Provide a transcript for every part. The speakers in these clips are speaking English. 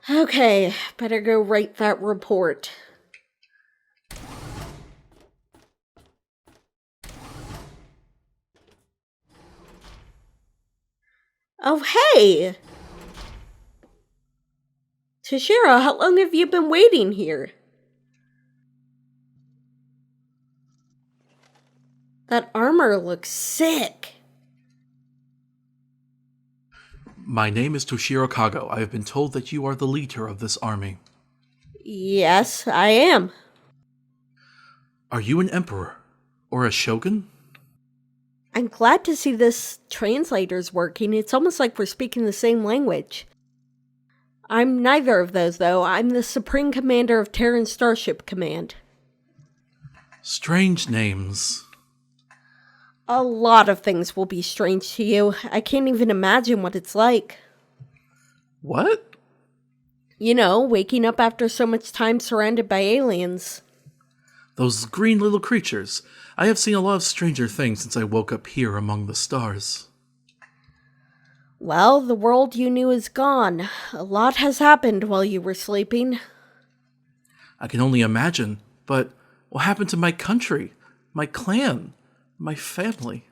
Okay, better go write that report. Oh, hey! Toshiro, how long have you been waiting here? That armor looks sick. My name is Toshiro Kago. I have been told that you are the leader of this army. Yes, I am. Are you an emperor? Or a shogun? I'm glad to see this translator's working. It's almost like we're speaking the same language. I'm neither of those, though. I'm the Supreme Commander of Terran Starship Command. Strange names. A lot of things will be strange to you. I can't even imagine what it's like. What? You know, waking up after so much time surrounded by aliens. Those green little creatures. I have seen a lot of stranger things since I woke up here among the stars. Well, the world you knew is gone. A lot has happened while you were sleeping. I can only imagine, but what happened to my country, my clan, my family?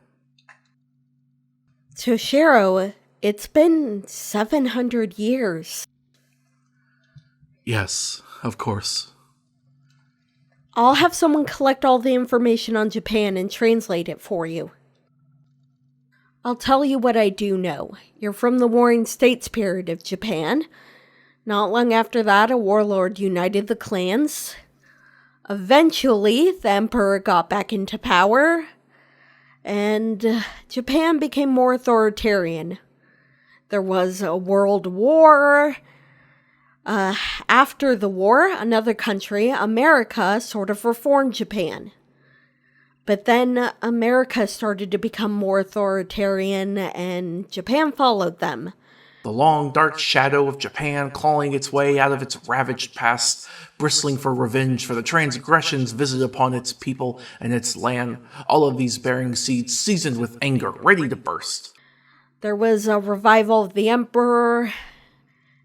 Toshiro, it's been 700 years. Yes, of course. I'll have someone collect all the information on Japan and translate it for you. I'll tell you what I do know. You're from the Warring States period of Japan. Not long after that, a warlord united the clans. Eventually, the emperor got back into power, and Japan became more authoritarian. There was a world war. After the war, another country, America, sort of reformed Japan. But then America started to become more authoritarian, and Japan followed them. The long, dark shadow of Japan clawing its way out of its ravaged past, bristling for revenge for the transgressions visited upon its people and its land, all of these bearing seeds seasoned with anger, ready to burst. There was a revival of the emperor,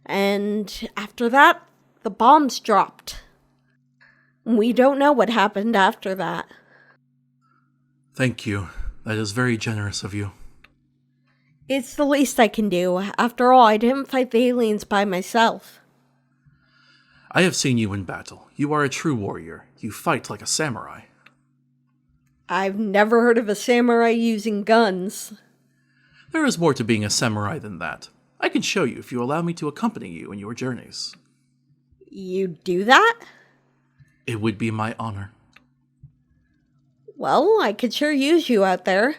and after that, the bombs dropped. We don't know what happened after that. Thank you. That is very generous of you. It's the least I can do. After all, I didn't fight the aliens by myself. I have seen you in battle. You are a true warrior. You fight like a samurai. I've never heard of a samurai using guns. There is more to being a samurai than that. I can show you if you allow me to accompany you in your journeys. You do that? It would be my honor. Well, I could sure use you out there.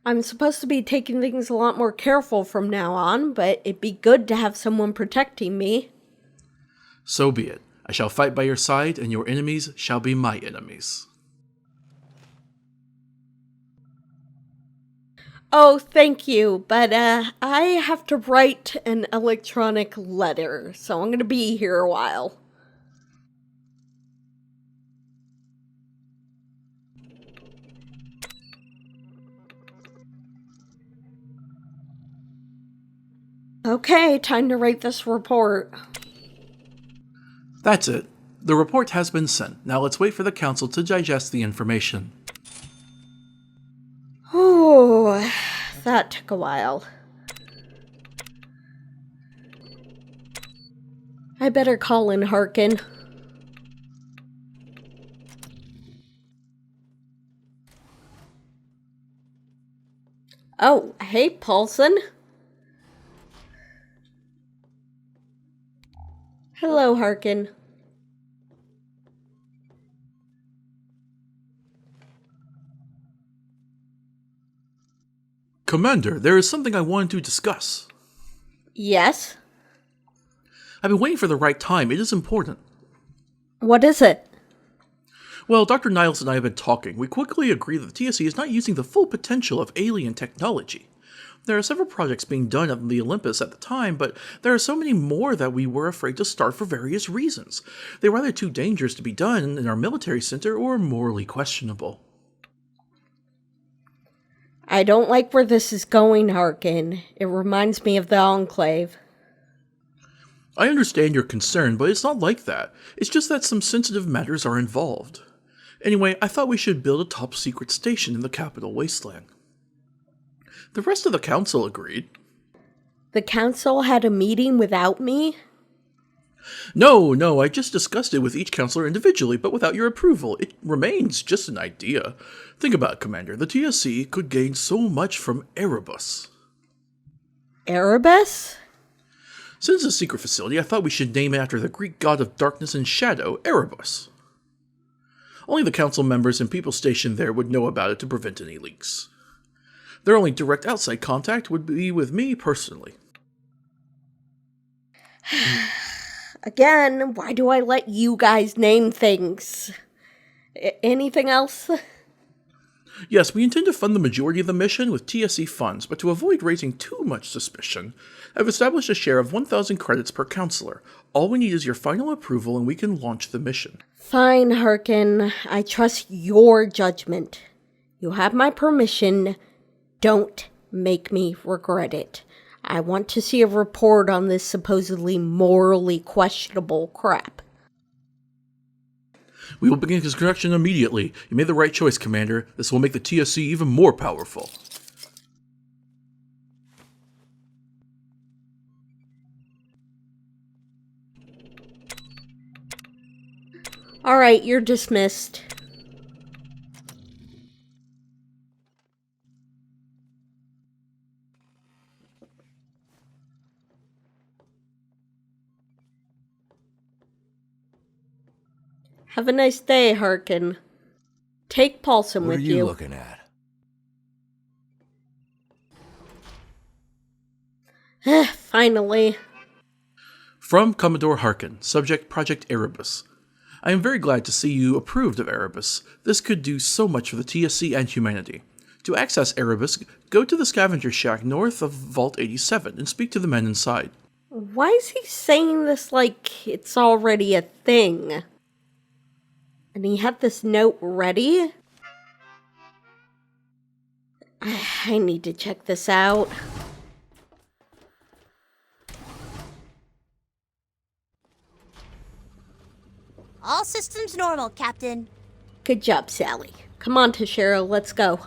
I'm supposed to be taking things a lot more careful from now on, but it'd be good to have someone protecting me. So be it. I shall fight by your side, and your enemies shall be my enemies. Oh, thank you, but I have to write an electronic letter, so I'm gonna be here a while. Okay, time to write this report. That's it. The report has been sent. Now let's wait for the council to digest the information. Oh, that took a while. I better call in Harkin. Oh, hey, Paulson. Hello, Harkin. Commander, there is something I wanted to discuss. Yes? I've been waiting for the right time. It is important. What is it? Well, Dr. Niles and I have been talking. We quickly agree that the TSC is not using the full potential of alien technology. There are several projects being done on the Olympus at the time, but there are so many more that we were afraid to start for various reasons. They were either too dangerous to be done in our military center or morally questionable. I don't like where this is going, Harkin. It reminds me of the Enclave. I understand your concern, but it's not like that. It's just that some sensitive matters are involved. Anyway, I thought we should build a top-secret station in the capital wasteland. The rest of the council agreed. The council had a meeting without me? No, I just discussed it with each councillor individually, but without your approval. It remains just an idea. Think about it, Commander. The TSC could gain so much from EREBUS. EREBUS? Since it's a secret facility, I thought we should name it after the Greek god of darkness and shadow, EREBUS. Only the council members and people stationed there would know about it to prevent any leaks. Their only direct outside contact would be with me personally. Again, why do I let you guys name things? Anything else? Yes, we intend to fund the majority of the mission with TSC funds, but to avoid raising too much suspicion, I've established a share of 1,000 credits per counselor. All we need is your final approval and we can launch the mission. Fine, Harkin. I trust your judgment. You have my permission. Don't make me regret it. I want to see a report on this supposedly morally questionable crap. We will begin construction immediately. You made the right choice, Commander. This will make the TSC even more powerful. Alright, you're dismissed. Have a nice day, Harkin. Take Paulson with you. What are you looking at? Finally. From Commodore Harkin, subject Project EREBUS. I am very glad to see you approved of EREBUS. This could do so much for the TSC and humanity. To access EREBUS, go to the scavenger shack north of Vault 87 and speak to the men inside. Why is he saying this like it's already a thing? And he had this note ready? I need to check this out. All systems normal, Captain. Good job, Sally. Come on, Tashiro, let's go.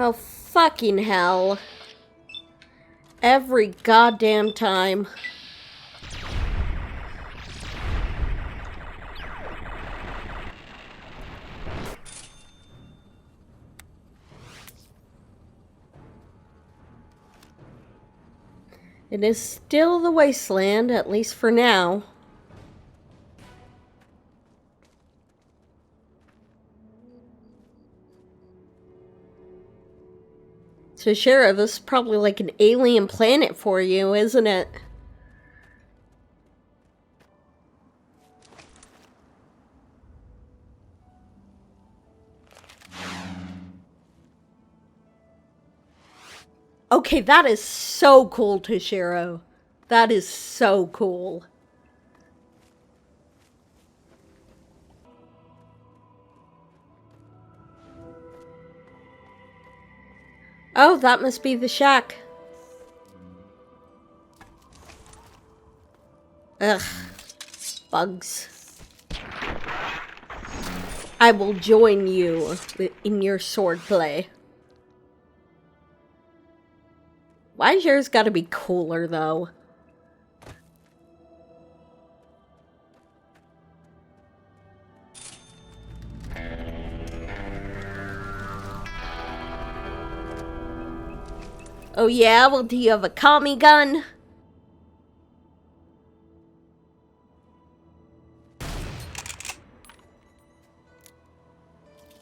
Oh, fucking hell. Every goddamn time. It is still the wasteland, at least for now. Tashira, this is probably like an alien planet for you, isn't it? Okay, that is so cool, Tashiro. That is so cool. Oh, that must be the shack. Ugh. Bugs. I will join you in your swordplay. Why's yours gotta be cooler, though? Oh yeah? Well, do you have a Kami gun?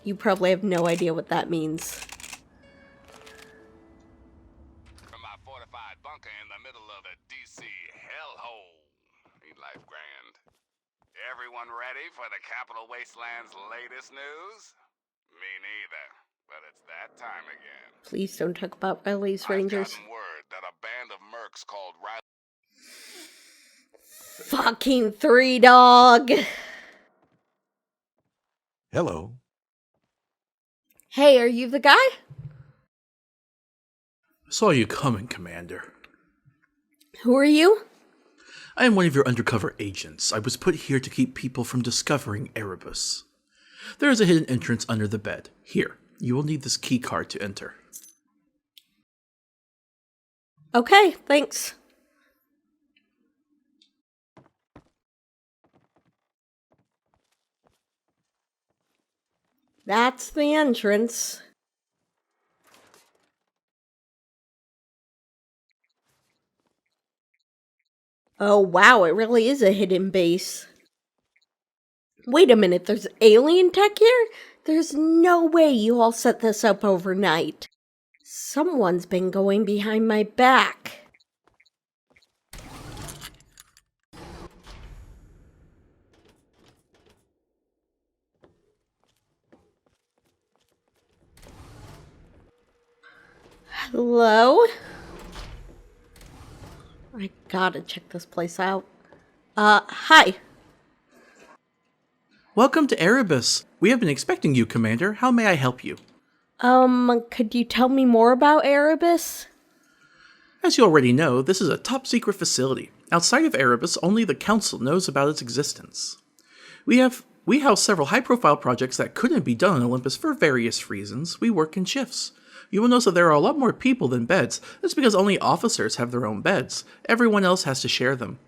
You probably have no idea what that means. From my fortified bunker in the middle of a DC hellhole. Ain't life grand. Everyone ready for the Capital Wasteland's latest news? Me neither. But it's that time again. Please don't talk about Riley's Rangers. I've gotten word that a band of mercs called Riley Fucking three dog. Hello. Hey, are you the guy? Saw you coming, Commander. Who are you? I am one of your undercover agents. I was put here to keep people from discovering EREBUS. There is a hidden entrance under the bed. Here, you will need this key card to enter. Okay, thanks. That's the entrance. Oh wow, it really is a hidden base. Wait a minute, there's alien tech here? There's no way you all set this up overnight. Someone's been going behind my back. Hello? I gotta check this place out. Hi. Welcome to EREBUS. We have been expecting you, Commander. How may I help you? Could you tell me more about EREBUS? As you already know, this is a top-secret facility. Outside of EREBUS, only the Council knows about its existence. We house several high-profile projects that couldn't be done on Olympus for various reasons. We work in shifts. You will notice that there are a lot more people than beds. That's because only officers have their own beds. Everyone else has to share them.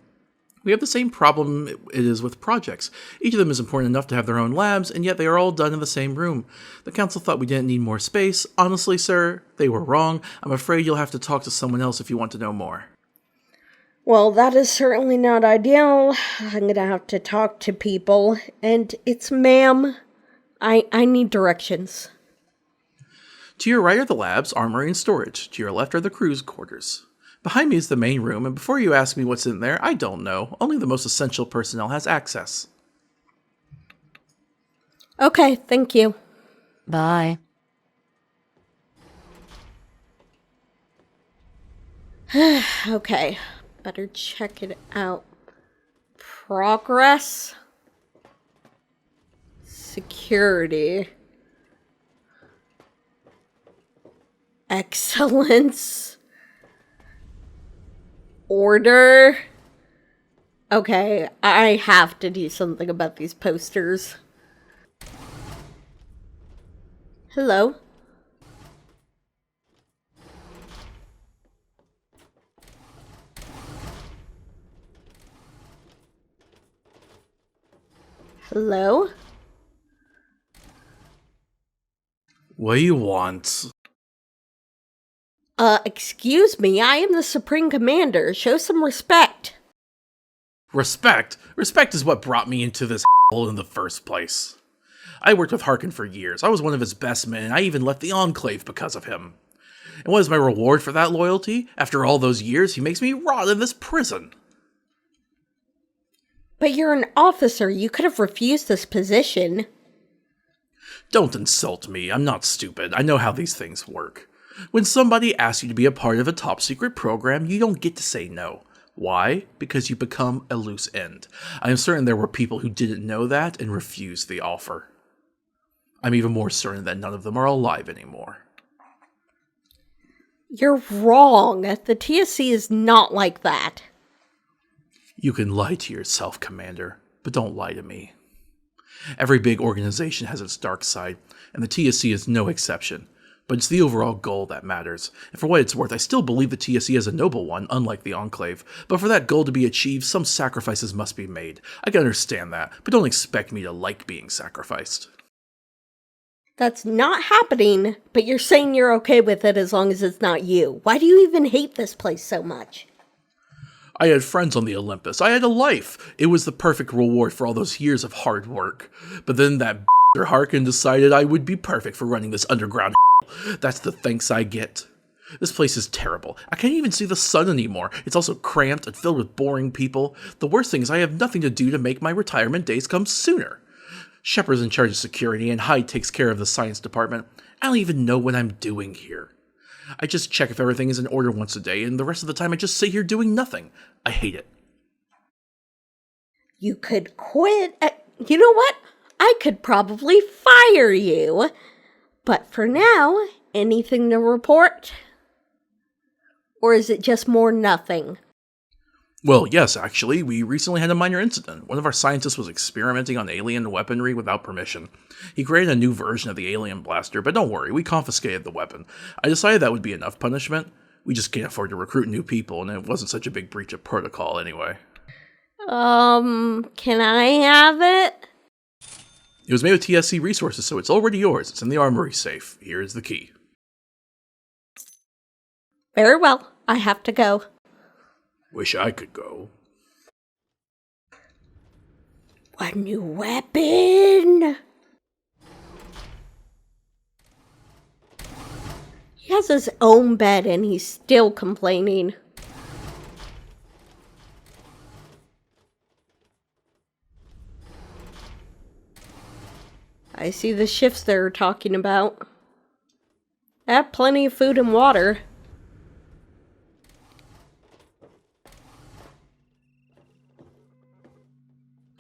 We have the same problem it is with projects. Each of them is important enough to have their own labs, and yet they are all done in the same room. The Council thought we didn't need more space. Honestly, sir, they were wrong. I'm afraid you'll have to talk to someone else if you want to know more. Well, that is certainly not ideal. I'm gonna have to talk to people, and it's ma'am. I need directions. To your right are the labs, armory, and storage. To your left are the crew's quarters. Behind me is the main room, and before you ask me what's in there, I don't know. Only the most essential personnel has access. Okay, thank you. Bye. Okay, better check it out. Progress. Security. Excellence. Order. Okay, I have to do something about these posters. Hello? Hello? What do you want? Excuse me, I am the Supreme Commander. Show some respect. Respect? Respect is what brought me into this hole in the first place. I worked with Harkin for years. I was one of his best men, and I even left the Enclave because of him. And what is my reward for that loyalty? After all those years, he makes me rot in this prison. But you're an officer. You could have refused this position. Don't insult me. I'm not stupid. I know how these things work. When somebody asks you to be a part of a top-secret program, you don't get to say no. Why? Because you become a loose end. I am certain there were people who didn't know that and refused the offer. I'm even more certain that none of them are alive anymore. You're wrong. The TSC is not like that. You can lie to yourself, Commander, but don't lie to me. Every big organization has its dark side, and the TSC is no exception. But it's the overall goal that matters. And for what it's worth, I still believe the TSC is a noble one, unlike the Enclave. But for that goal to be achieved, some sacrifices must be made. I can understand that, but don't expect me to like being sacrificed. That's not happening, but you're saying you're okay with it as long as it's not you. Why do you even hate this place so much? I had friends on the Olympus. I had a life. It was the perfect reward for all those years of hard work. But then that Harkin decided I would be perfect for running this underground. That's the thanks I get. This place is terrible. I can't even see the sun anymore. It's also cramped and filled with boring people. The worst thing is I have nothing to do to make my retirement days come sooner. Shepard's in charge of security and Hyde takes care of the science department. I don't even know what I'm doing here. I just check if everything is in order once a day, and the rest of the time I just sit here doing nothing. I hate it. You could quit. You know what? I could probably fire you. But for now, anything to report? Or is it just more nothing? Well, yes, actually, we recently had a minor incident. One of our scientists was experimenting on alien weaponry without permission. He created a new version of the alien blaster, but don't worry, we confiscated the weapon. I decided that would be enough punishment. We just can't afford to recruit new people, and it wasn't such a big breach of protocol anyway. Can I have it? It was made with TSC resources, so it's already yours. It's in the armory safe. Here is the key. Very well, I have to go. Wish I could go. A new weapon! He has his own bed and he's still complaining. I see the shifts they're talking about. I have plenty of food and water.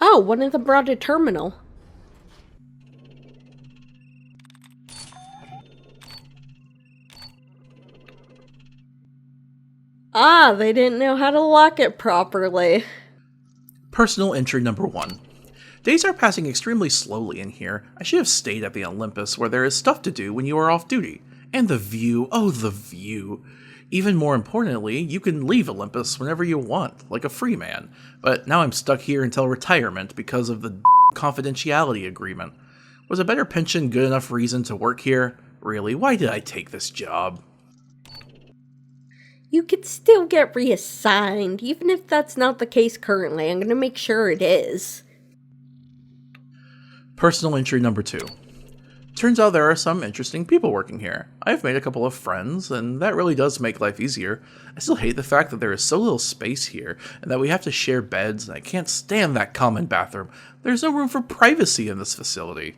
Oh, one of them brought a terminal. Ah, they didn't know how to lock it properly. Personal entry number 1. Days are passing extremely slowly in here. I should have stayed at the Olympus where there is stuff to do when you are off duty. And the view, oh the view. Even more importantly, you can leave Olympus whenever you want, like a free man. But now I'm stuck here until retirement because of the confidentiality agreement. Was a better pension good enough reason to work here? Really, why did I take this job? You could still get reassigned, even if that's not the case currently. I'm gonna make sure it is. Personal entry number 2. Turns out there are some interesting people working here. I've made a couple of friends, and that really does make life easier. I still hate the fact that there is so little space here, and that we have to share beds, and I can't stand that common bathroom. There's no room for privacy in this facility.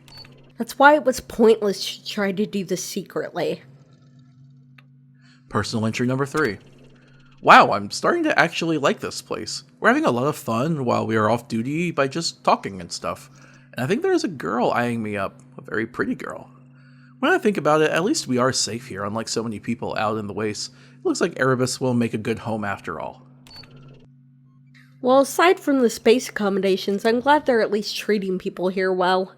That's why it was pointless to try to do this secretly. Personal entry number 3. Wow, I'm starting to actually like this place. We're having a lot of fun while we are off duty by just talking and stuff. And I think there's a girl eyeing me up, a very pretty girl. When I think about it, at least we are safe here, unlike so many people out in the wastes. It looks like EREBUS will make a good home after all. Well, aside from the space accommodations, I'm glad they're at least treating people here well.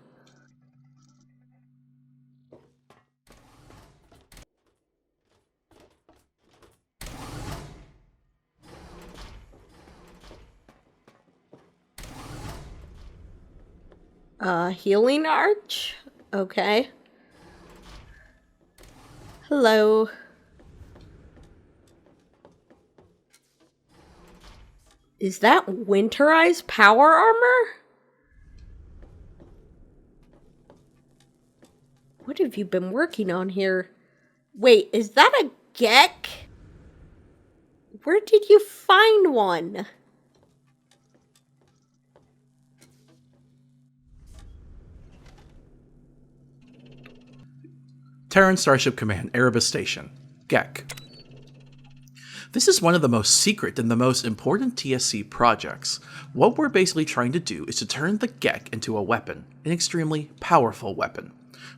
Healing arch? Okay. Hello. Is that winterized power armor? What have you been working on here? Wait, is that a Gek? Where did you find one? Terran Starship Command, EREBUS Station. Gek. This is one of the most secret and the most important TSC projects. What we're basically trying to do is to turn the Gek into a weapon, an extremely powerful weapon.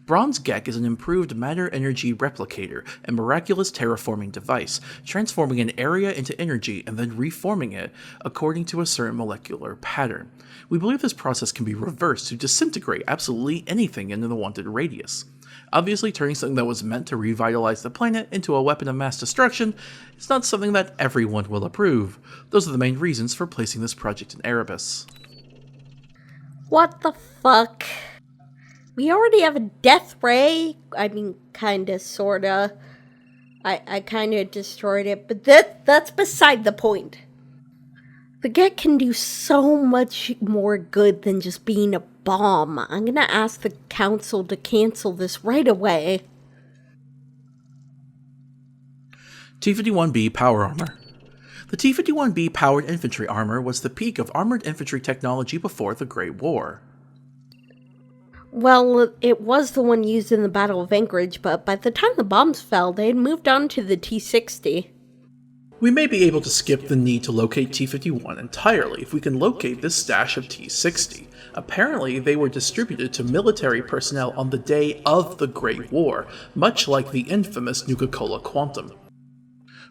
Bronze Gek is an improved matter energy replicator and miraculous terraforming device, transforming an area into energy and then reforming it according to a certain molecular pattern. We believe this process can be reversed to disintegrate absolutely anything in the wanted radius. Obviously, turning something that was meant to revitalize the planet into a weapon of mass destruction is not something that everyone will approve. Those are the main reasons for placing this project in EREBUS. What the fuck? We already have a death ray. I mean, kinda, sorta. I kinda destroyed it, but that's beside the point. The Gek can do so much more good than just being a bomb. I'm gonna ask the council to cancel this right away. T-51B Power Armor. The T-51B powered infantry armor was the peak of armored infantry technology before the Great War. Well, it was the one used in the Battle of Anchorage, but by the time the bombs fell, they had moved on to the T-60. We may be able to skip the need to locate T-51 entirely if we can locate this stash of T-60. Apparently, they were distributed to military personnel on the day of the Great War, much like the infamous Nuka-Cola Quantum.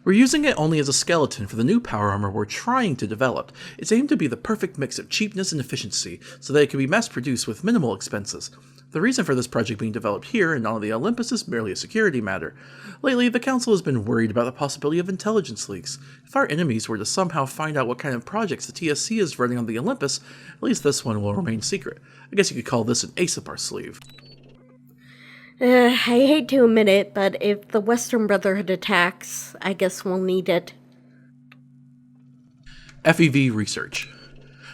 We're using it only as a skeleton for the new power armor we're trying to develop. It's aimed to be the perfect mix of cheapness and efficiency, so that it can be mass-produced with minimal expenses. The reason for this project being developed here and not on the Olympus is merely a security matter. Lately, the Council has been worried about the possibility of intelligence leaks. If our enemies were to somehow find out what kind of projects the TSC is running on the Olympus, at least this one will remain secret. I guess you could call this an ace up our sleeve. I hate to admit it, but if the Western Brotherhood attacks, I guess we'll need it. FEV research.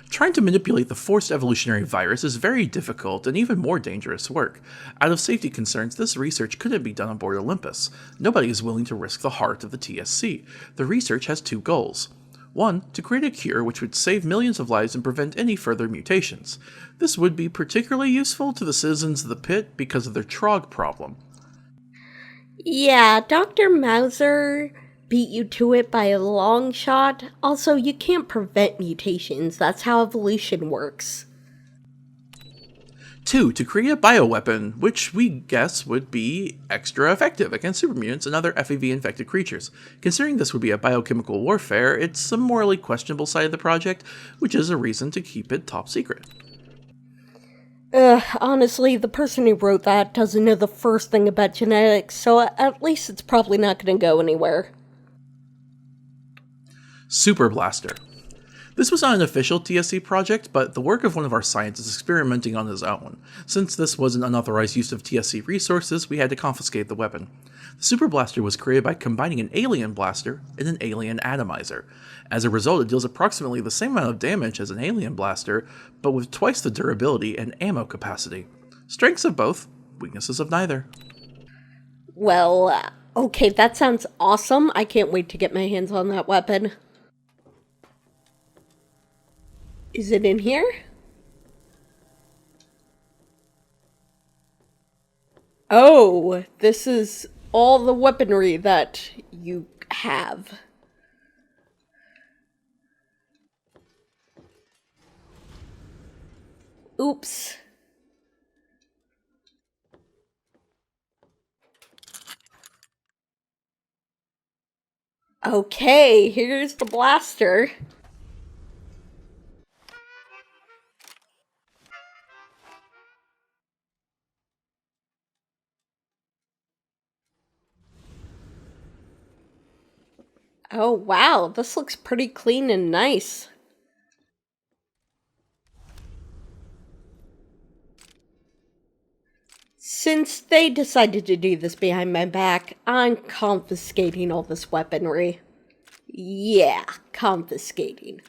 Trying to manipulate the forced evolutionary virus is very difficult and even more dangerous work. Out of safety concerns, this research couldn't be done on board Olympus. Nobody is willing to risk the heart of the TSC. The research has two goals. One, to create a cure which would save millions of lives and prevent any further mutations. This would be particularly useful to the citizens of the pit because of their trog problem. Yeah, Dr. Mauser beat you to it by a long shot. Also, you can't prevent mutations. That's how evolution works. 2. To create a bioweapon, which we guess would be extra effective against supermutants and other FEV-infected creatures. Considering this would be a biochemical warfare, it's a morally questionable side of the project, which is a reason to keep it top secret. Honestly, the person who wrote that doesn't know the first thing about genetics, so at least it's probably not going to go anywhere. Super Blaster. This was not an official TSC project, but the work of one of our scientists experimenting on his own. Since this was an unauthorized use of TSC resources, we had to confiscate the weapon. The Super Blaster was created by combining an alien blaster and an alien atomizer. As a result, it deals approximately the same amount of damage as an alien blaster, but with twice the durability and ammo capacity. Strengths of both, weaknesses of neither. Well, okay, that sounds awesome. I can't wait to get my hands on that weapon. Is it in here? Oh, this is all the weaponry that you have. Oops. Okay, here's the blaster. Oh wow, this looks pretty clean and nice. Since they decided to do this behind my back, I'm confiscating all this weaponry. Yeah, confiscating.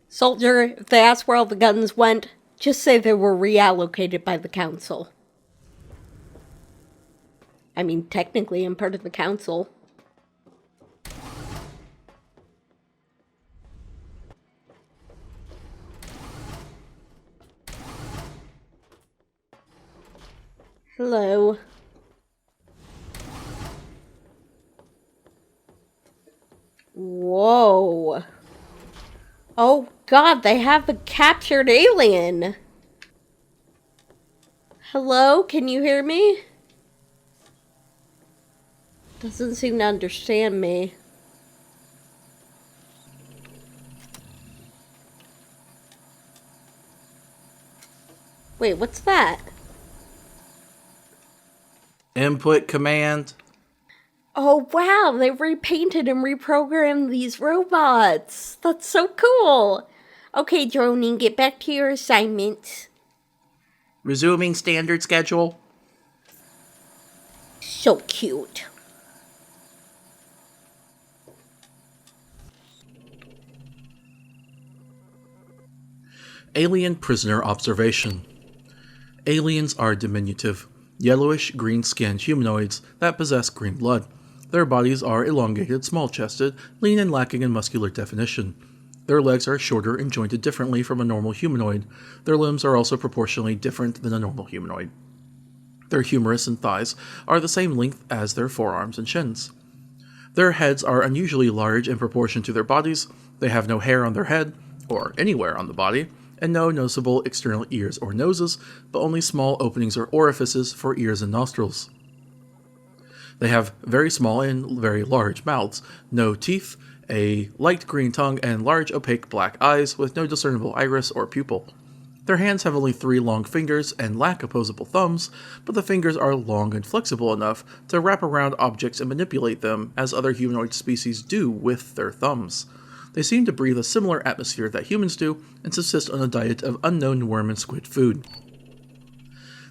Soldier, if they ask where all the guns went, just say they were reallocated by the council. I mean, technically I'm part of the council. Hello. Whoa. Oh god, they have a captured alien. Hello, can you hear me? Doesn't seem to understand me. Wait, what's that? Input command. Oh wow, they repainted and reprogrammed these robots. That's so cool. Okay, Droning, get back to your assignments. Resuming standard schedule. So cute. Alien prisoner observation. Aliens are diminutive, yellowish, green-skinned humanoids that possess green blood. Their bodies are elongated, small-chested, lean and lacking in muscular definition. Their legs are shorter and jointed differently from a normal humanoid. Their limbs are also proportionally different than a normal humanoid. Their humerus and thighs are the same length as their forearms and shins. Their heads are unusually large in proportion to their bodies. They have no hair on their head, or anywhere on the body, and no noticeable external ears or noses, but only small openings or orifices for ears and nostrils. They have very small and very large mouths, no teeth, a light green tongue, and large opaque black eyes with no discernible iris or pupil. Their hands have only 3 long fingers and lack opposable thumbs, but the fingers are long and flexible enough to wrap around objects and manipulate them as other humanoid species do with their thumbs. They seem to breathe a similar atmosphere that humans do and subsist on a diet of unknown worm and squid food.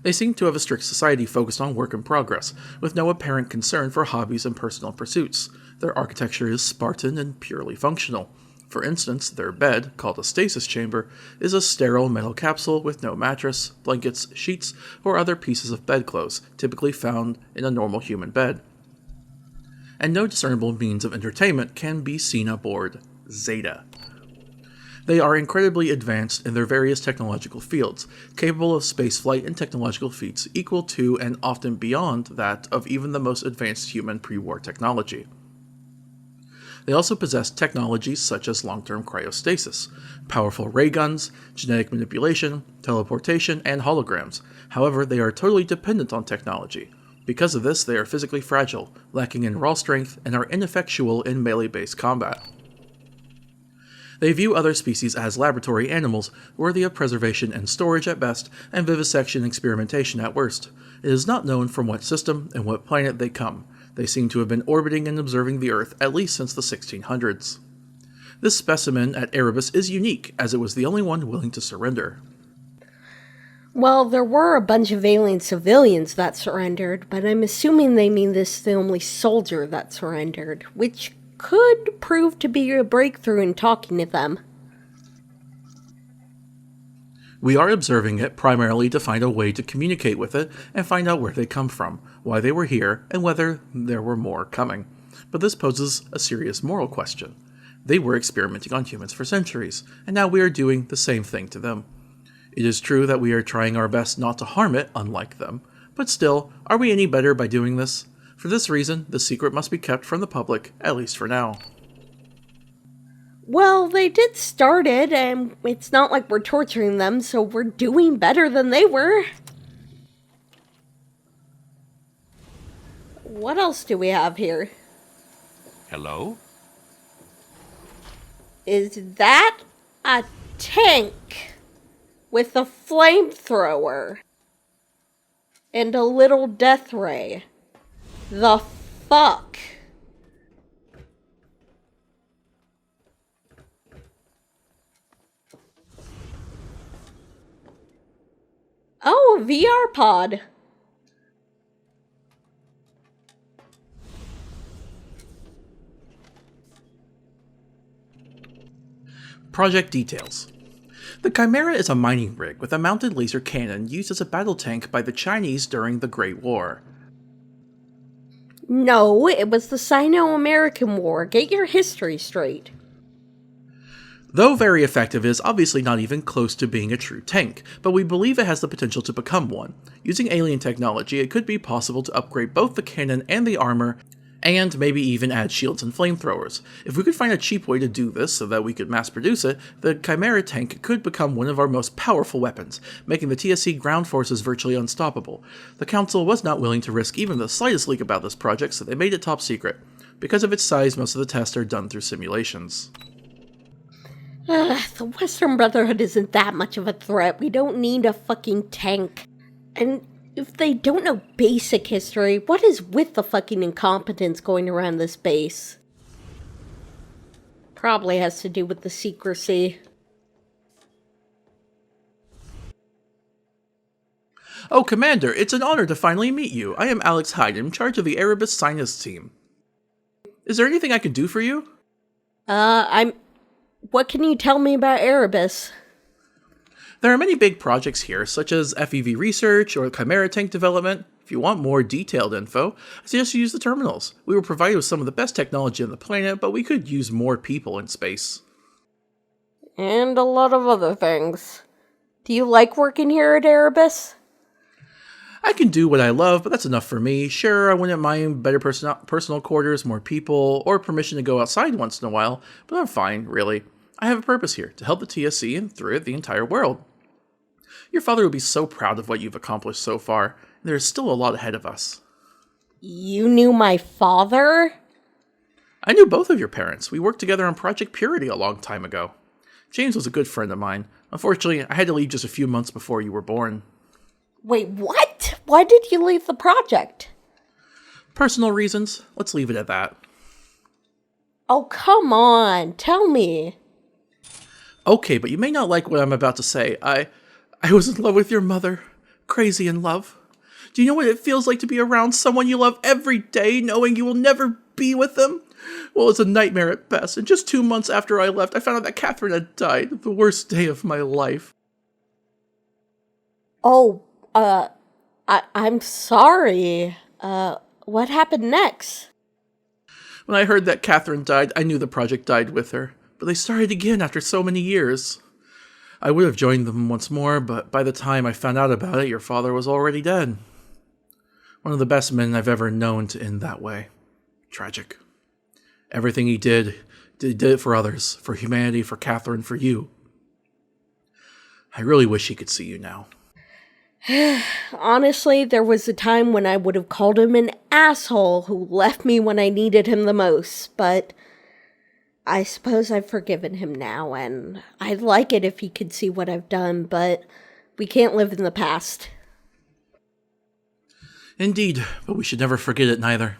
They seem to have a strict society focused on work and progress, with no apparent concern for hobbies and personal pursuits. Their architecture is Spartan and purely functional. For instance, their bed, called a stasis chamber, is a sterile metal capsule with no mattress, blankets, sheets, or other pieces of bedclothes typically found in a normal human bed. And no discernible means of entertainment can be seen aboard Zeta. They are incredibly advanced in their various technological fields, capable of spaceflight and technological feats equal to and often beyond that of even the most advanced human pre-war technology. They also possess technologies such as long-term cryostasis, powerful ray guns, genetic manipulation, teleportation, and holograms. However, they are totally dependent on technology. Because of this, they are physically fragile, lacking in raw strength, and are ineffectual in melee-based combat. They view other species as laboratory animals, worthy of preservation and storage at best, and vivisection and experimentation at worst. It is not known from what system and what planet they come. They seem to have been orbiting and observing the Earth at least since the 1600s. This specimen at EREBUS is unique, as it was the only one willing to surrender. Well, there were a bunch of alien civilians that surrendered, but I'm assuming they mean this is the only soldier that surrendered, which could prove to be a breakthrough in talking to them. We are observing it primarily to find a way to communicate with it and find out where they come from, why they were here, and whether there were more coming. But this poses a serious moral question. They were experimenting on humans for centuries, and now we are doing the same thing to them. It is true that we are trying our best not to harm it, unlike them, but still, are we any better by doing this? For this reason, the secret must be kept from the public, at least for now. Well, they did start it, and it's not like we're torturing them, so we're doing better than they were. What else do we have here? Hello? Is that a tank with a flamethrower and a little death ray? The fuck? Oh, a VR pod. Project details. The Chimera is a mining rig with a mounted laser cannon used as a battle tank by the Chinese during the Great War. No, it was the Sino-American War. Get your history straight. Though very effective, it is obviously not even close to being a true tank, but we believe it has the potential to become one. Using alien technology, it could be possible to upgrade both the cannon and the armor, and maybe even add shields and flamethrowers. If we could find a cheap way to do this so that we could mass produce it, the Chimera tank could become one of our most powerful weapons, making the TSC ground forces virtually unstoppable. The Council was not willing to risk even the slightest leak about this project, so they made it top secret. Because of its size, most of the tests are done through simulations. The Western Brotherhood isn't that much of a threat. We don't need a fucking tank. And if they don't know basic history, what is with the fucking incompetence going around this base? Probably has to do with the secrecy. Oh, Commander, it's an honor to finally meet you. I am Alex Hyde, in charge of the EREBUS science team. Is there anything I can do for you? What can you tell me about EREBUS? There are many big projects here, such as FEV research or Chimera tank development. If you want more detailed info, I suggest you use the terminals. We were provided with some of the best technology on the planet, but we could use more people in space. And a lot of other things. Do you like working here at EREBUS? I can do what I love, but that's enough for me. Sure, I wouldn't mind better personal quarters, more people, or permission to go outside once in a while, but I'm fine, really. I have a purpose here, to help the TSC and through it the entire world. Your father would be so proud of what you've accomplished so far. There's still a lot ahead of us. You knew my father? I knew both of your parents. We worked together on Project Purity a long time ago. James was a good friend of mine. Unfortunately, I had to leave just a few months before you were born. Wait, what? Why did you leave the project? Personal reasons. Let's leave it at that. Oh, come on. Tell me. Okay, but you may not like what I'm about to say. I was in love with your mother. Crazy in love. Do you know what it feels like to be around someone you love every day, knowing you will never be with them? Well, it's a nightmare at best, and just 2 months after I left, I found out that Catherine had died. The worst day of my life. Oh, I'm sorry. What happened next? When I heard that Catherine died, I knew the project died with her. But they started again after so many years. I would have joined them once more, but by the time I found out about it, your father was already dead. One of the best men I've ever known to end that way. Tragic. Everything he did it for others, for humanity, for Catherine, for you. I really wish he could see you now. Honestly, there was a time when I would have called him an asshole who left me when I needed him the most, but I suppose I've forgiven him now, and I'd like it if he could see what I've done, but we can't live in the past. Indeed, but we should never forget it neither.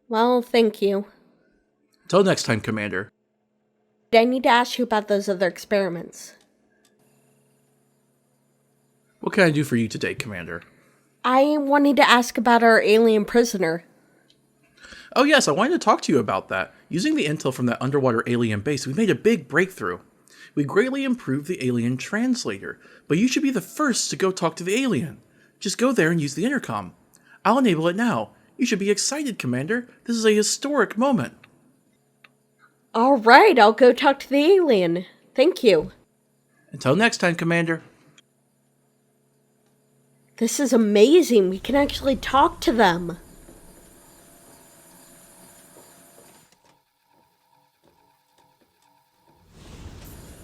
Well, thank you. Till next time, Commander. I need to ask you about those other experiments. What can I do for you today, Commander? I wanted to ask about our alien prisoner. Oh yes, I wanted to talk to you about that. Using the intel from that underwater alien base, we made a big breakthrough. We greatly improved the alien translator, but you should be the first to go talk to the alien. Just go there and use the intercom. I'll enable it now. You should be excited, Commander. This is a historic moment. All right, I'll go talk to the alien. Thank you. Until next time, Commander. This is amazing. We can actually talk to them.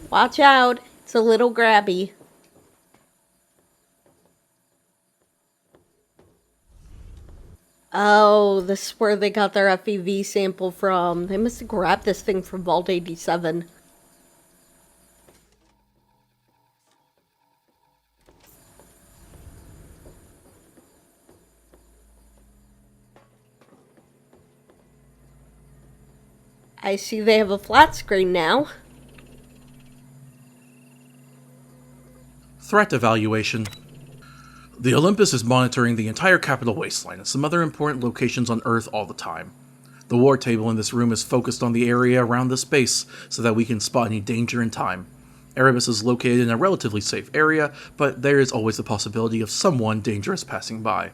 Watch out. It's a little grabby. Oh, this is where they got their FEV sample from. They must have grabbed this thing from Vault 87. I see they have a flat screen now. Threat evaluation. The Olympus is monitoring the entire capital wasteland and some other important locations on Earth all the time. The war table in this room is focused on the area around this base so that we can spot any danger in time. EREBUS is located in a relatively safe area, but there is always the possibility of someone dangerous passing by.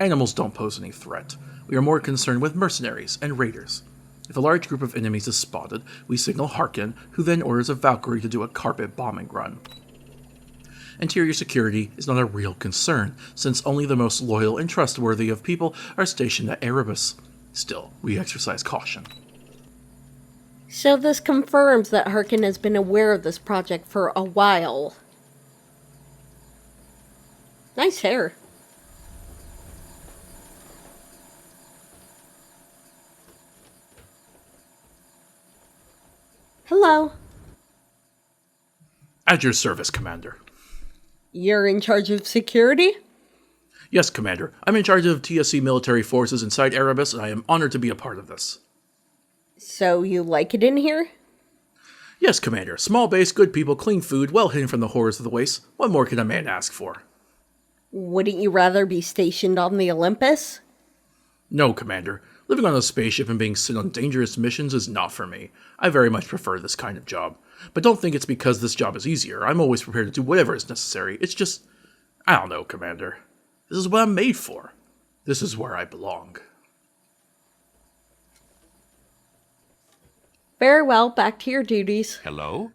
Animals don't pose any threat. We are more concerned with mercenaries and raiders. If a large group of enemies is spotted, we signal Harkin, who then orders a Valkyrie to do a carpet bombing run. Interior security is not a real concern, since only the most loyal and trustworthy of people are stationed at EREBUS. Still, we exercise caution. So this confirms that Harkin has been aware of this project for a while. Nice hair. Hello. At your service, Commander. You're in charge of security? Yes, Commander. I'm in charge of TSC military forces inside EREBUS, and I am honored to be a part of this. So you like it in here? Yes, Commander. Small base, good people, clean food, well hidden from the horrors of the waste. What more can a man ask for? Wouldn't you rather be stationed on the Olympus? No, Commander. Living on a spaceship and being sent on dangerous missions is not for me. I very much prefer this kind of job. But don't think it's because this job is easier. I'm always prepared to do whatever is necessary. It's just, I don't know, Commander. This is what I'm made for. This is where I belong. Very well, back to your duties. Hello?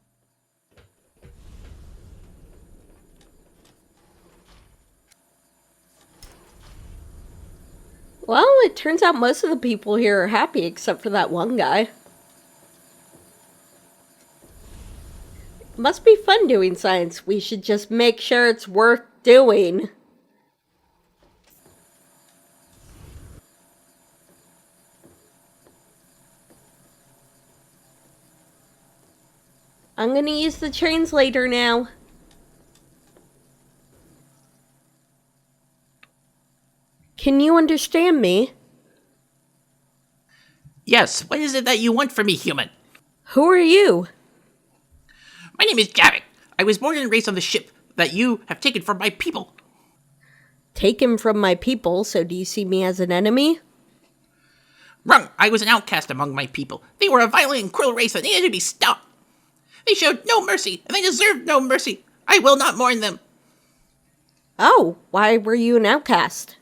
Well, it turns out most of the people here are happy except for that one guy. Must be fun doing science. We should just make sure it's worth doing. I'm gonna use the translator now. Can you understand me? Yes, what is it that you want from me, human? Who are you? My name is Javik. I was born and raised on the ship that you have taken from my people. Taken from my people, so do you see me as an enemy? Wrong, I was an outcast among my people. They were a violent and cruel race that needed to be stopped. They showed no mercy, and they deserved no mercy. I will not mourn them. Oh, why were you an outcast?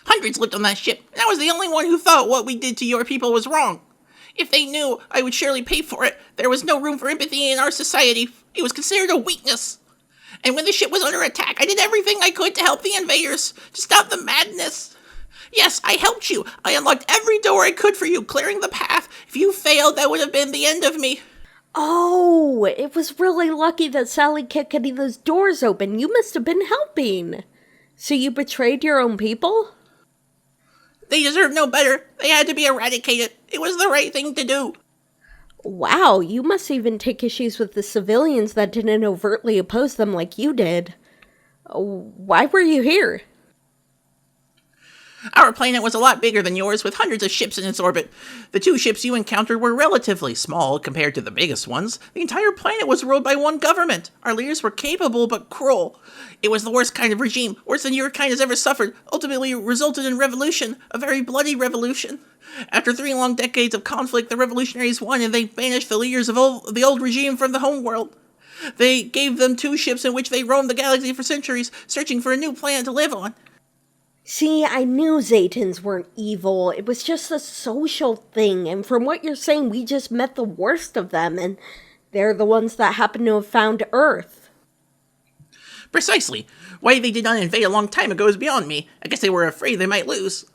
Hundreds lived on that ship, and I was the only one who thought what we did to your people was wrong. If they knew I would surely pay for it, there was no room for empathy in our society. It was considered a weakness. And when the ship was under attack, I did everything I could to help the invaders, to stop the madness. Yes, I helped you. I unlocked every door I could for you, clearing the path. If you failed, that would have been the end of me. Oh, it was really lucky that Sally kept getting those doors open. You must have been helping. So you betrayed your own people? They deserved no better. They had to be eradicated. It was the right thing to do. Wow, you must even take issues with the civilians that didn't overtly oppose them like you did. Why were you here? Our planet was a lot bigger than yours, with hundreds of ships in its orbit. The 2 ships you encountered were relatively small compared to the biggest ones. The entire planet was ruled by one government. Our leaders were capable but cruel. It was the worst kind of regime, worse than your kind has ever suffered, ultimately resulted in revolution, a very bloody revolution. After 3 long decades of conflict, the revolutionaries won and they banished the leaders of the old regime from the homeworld. They gave them 2 ships in which they roamed the galaxy for centuries, searching for a new planet to live on. See, I knew Zetans weren't evil. It was just a social thing, and from what you're saying, we just met the worst of them, and they're the ones that happen to have found Earth. Precisely. Why they did not invade a long time ago is beyond me. I guess they were afraid they might lose.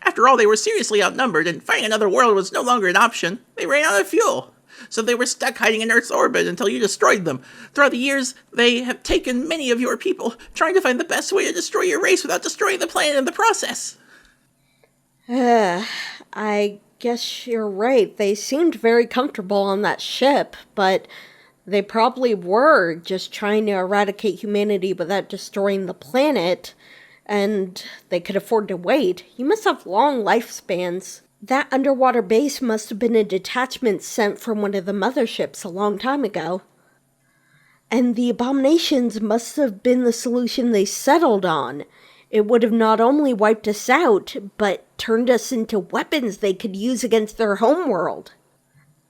After all, they were seriously outnumbered, and fighting another world was no longer an option. They ran out of fuel. So they were stuck hiding in Earth's orbit until you destroyed them. Throughout the years, they have taken many of your people, trying to find the best way to destroy your race without destroying the planet in the process. I guess you're right. They seemed very comfortable on that ship, but they probably were just trying to eradicate humanity without destroying the planet, and they could afford to wait. You must have long lifespans. That underwater base must have been a detachment sent from one of the motherships a long time ago. And the abominations must have been the solution they settled on. It would have not only wiped us out, but turned us into weapons they could use against their homeworld.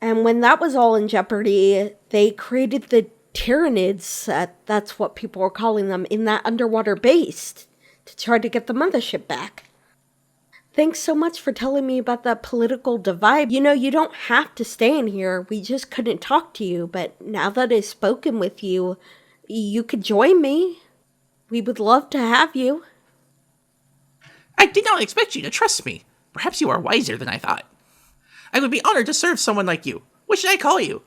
And when that was all in jeopardy, they created the Tyranids, that's what people were calling them, in that underwater base to try to get the mothership back. Thanks so much for telling me about that political divide. You know, you don't have to stay in here. We just couldn't talk to you. But now that I've spoken with you, you could join me. We would love to have you. I did not expect you to trust me. Perhaps you are wiser than I thought. I would be honored to serve someone like you. What should I call you?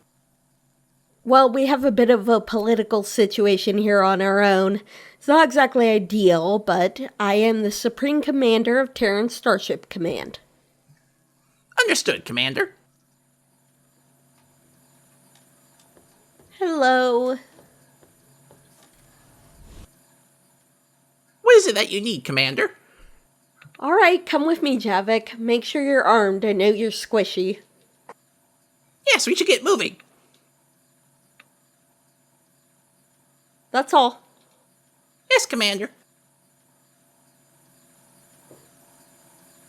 Well, we have a bit of a political situation here on our own. It's not exactly ideal, but I am the Supreme Commander of Terran Starship Command. Understood, Commander. Hello. What is it that you need, Commander? Alright, come with me, Javik. Make sure you're armed. I know you're squishy. Yes, we should get moving. That's all. Yes, Commander.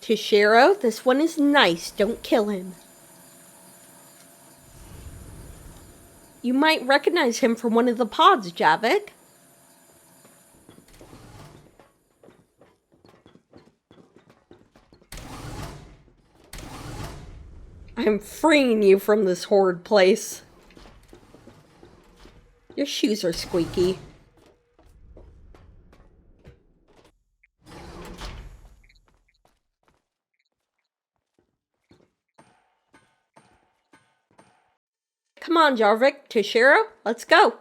Tashiro, this one is nice. Don't kill him. You might recognize him from one of the pods, Javik. I'm freeing you from this horrid place. Your shoes are squeaky. Come on, Jarvik, Toshiro, let's go.